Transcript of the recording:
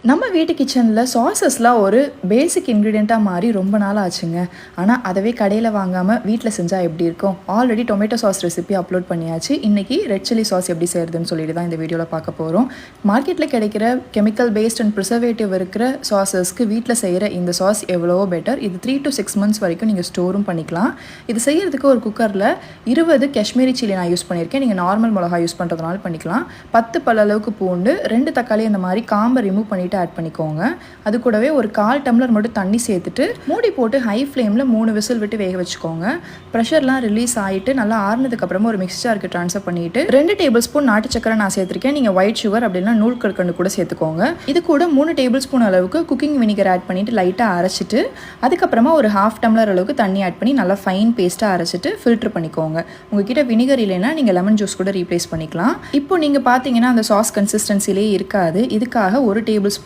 நம்ம வீட்டு கிச்சனில் சாஸஸ்லாம் ஒரு பேசிக் இன்க்ரீடியண்ட்டாக மாறி ரொம்ப நாள் ஆச்சுங்க. ஆனால் அதவே கடையில் வாங்காமல் வீட்டில் செஞ்சால் எப்படி இருக்கும்? Already tomato sauce recipe upload பண்ணியாச்சு. இன்றைக்கி ரெட் சில்லி சாஸ் எப்படி செய்கிறதுன்னு சொல்லிட்டு தான் இந்த வீடியோவில் பார்க்க போகிறோம். மார்க்கெட்டில் கிடைக்கிற கெமிக்கல் பேஸ்ட் அண்ட் ப்ரிசர்வேட்டிவ் இருக்கிற சாஸஸ்க்கு வீட்டில் செய்கிற இந்த சாஸ் எவ்வளவோ பெட்டர். இது 3 to 6 months வரைக்கும் நீங்கள் ஸ்டோரும் பண்ணிக்கலாம். இது செய்கிறதுக்கு ஒரு குக்கரில் 20 காஷ்மீரி சில்லி நான் யூஸ் பண்ணியிருக்கேன். நீங்கள் நார்மல் மிளகா யூஸ் பண்ணுறதுனால பண்ணிக்கலாம். 10 பல் அளவுக்கு பூண்டு, 2 தக்காளி இந்த மாதிரி காம்பை ரிமூவ் பண்ணிவிட்டு ஆட் பண்ணிக்கோங்க. அது கூடவே ஒரு 1/4 டம்ளர் மட்டும் தண்ணி சேர்த்துட்டு மூடி போட்டு ஹை ஃப்ளேமில் 3 விசில் விட்டு வேக வச்சுக்கோங்க. ப்ரெஷர்லாம் ரிலீஸ் ஆகிட்டு நல்லா ஆறுனதுக்கு அப்புறமா ஒரு மிக்ஸ் ஜாருக்கு ட்ரான்ஸ்ஃபர் பண்ணிட்டு 2 டேபிள் ஸ்பூன் நாட்டு சக்கரை நான் சேர்த்துருக்கேன். நீங்கள் ஒயிட் சுகர் அப்படின்னா நூல் கற்கண்டு கூட சேர்த்துக்கோங்க. இது கூட 3 டேபிள் ஸ்பூன் அளவுக்கு குக்கிங் வினிகர் ஆட் பண்ணிட்டு லைட்டாக அரைச்சிட்டு அதுக்கப்புறமா ஒரு 1/2 டம்ளர் அளவுக்கு தண்ணி ஆட் பண்ணி நல்லா ஃபைன் பேஸ்ட்டாக அரைச்சிட்டு ஃபில்டர் பண்ணிக்கோங்க. உங்ககிட்ட வினிகர் இல்லைன்னா நீங்கள் லெமன் ஜூஸ் கூட ரீப்ளேஸ் பண்ணிக்கலாம். இப்போ நீங்கள் பார்த்தீங்கன்னா அந்த சாஸ் கன்சிஸ்டன்சிலே இருக்காது. இதுக்காக 1 டேபிள்